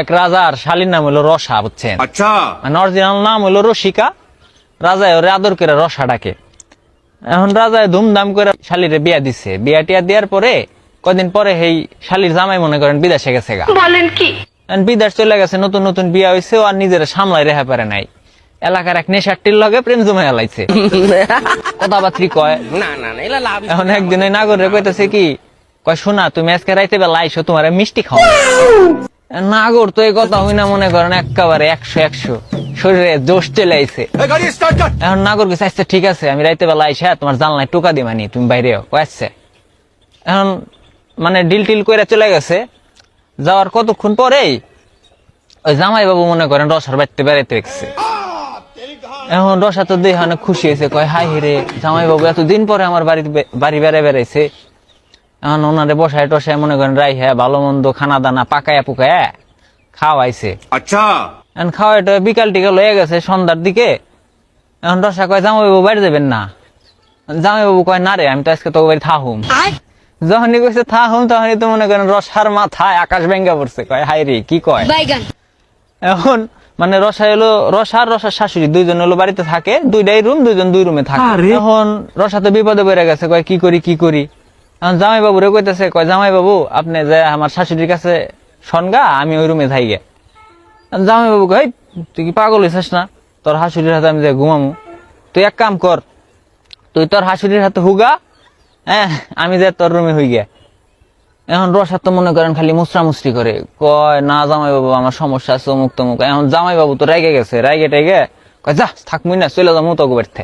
এক রাজার শালীর নাম হলো রসা, বুঝছেন? अच्छा মানে অরিজিনাল নাম হলো রসিকা। রাজায় ওরে আদর করে রসা ডাকে। এখন রাজায় ধুমধাম করে শালীরে বিয়া দিছে। বিয়া টিয়া দেওয়ার পরে কদিন পরে এই শালীর জামাই মনে করেন বিদেশে গেছে গা। বলেন কি? বিদেশ চলে গেছে, নতুন নতুন বিয়া হয়েছে, আর নিজের সামলাই রেখা পারে নাই। এলাকার এক নেশাটির লগে প্রেম জমাইয়া লাইছে, কথাবার্তি কয়। এখন একদিন ওই নাগরে কইতেছে কি, কয় শোনা তুমি আজকে রাইতে বেলা আইসো, তোমার মিষ্টি খাও। নাগর তো এই কথা হই না মনে করেন একেবারে 100 শরীরে জোশ চলে আইছে। गाड़ी स्टार्ट कर এখন নাগর গেছে, আচ্ছা ঠিক আছে আমি রাইতে বেলা আইসা তোমার জানলায় টোকা দিবানি, তুমি বাইরে কয়েছে। এখন মানে ডিল টিল করে চলে গেছে। যাওয়ার কতক্ষণ পরেই ওই জামাই বাবু মনে করেন রসার বাড়িতে বেড়াইতে গেছে। এখন রসা তো দেখে অনেক খুশি হয়েছে, কয় হাই হেরে জামাই বাবু এতদিন পরে আমার বাড়ি বেড়াইছে। এখন ওনারে বসায় টসায় মনে করেন রাই হ্যাঁ ভালো মন্দ খানা দানা পাকায়া পুকায়া খাওয়াইছে। अच्छा এখন খাওয়াইটা বিকাল টিকাল হয়ে গেছে সন্ধ্যার দিকে। এখন রসা কয় জামাই বাবু বাড়ি যাবেন না? জামাই বাবু কয় না রে, আমি তো আজকে তোকে বাড়ি থাহুম। যখনই কইছে থাহুম তখনই তো মনে করেন রসার মাথায় আকাশ ভেঙ্গা পড়ছে, কয় হাই রে কি কয়। এখন মানে রসা হলো রসার শাশুড়ি দুইজন হলো বাড়িতে থাকে, দুইটাই রুম, দুইজন দুই রুমে থাকে। এখন রসা তো বিপদে পড়ে গেছে, কয় কি করি। এখন জামাই বাবু রে কইতেছে, কয় জামাই বাবু আপনি যে আমার শাশুড়ির কাছে সনগা, আমি ওই রুমে থাইগে। জামাই বাবু কয় তুই কি পাগল হইছিস না, তোর শাশুড়ির হাতে আমি যে ঘুমামু, তুই এক কাম কর, তুই তোর শাশুড়ির হাতে হুগা, হ্যাঁ আমি যে তোর রুমে হই গে। এখন রসা তো মনে করেন খালি মুসরামুসরি করে, কয় না জামাই বাবু আমার সমস্যা আছে অমুক তমুক। এখন জামাই বাবু তো রাইগে গেছে, রাইগে টাইগে কয় যা থাকবি না, চলে যাবো তো বাড়িতে।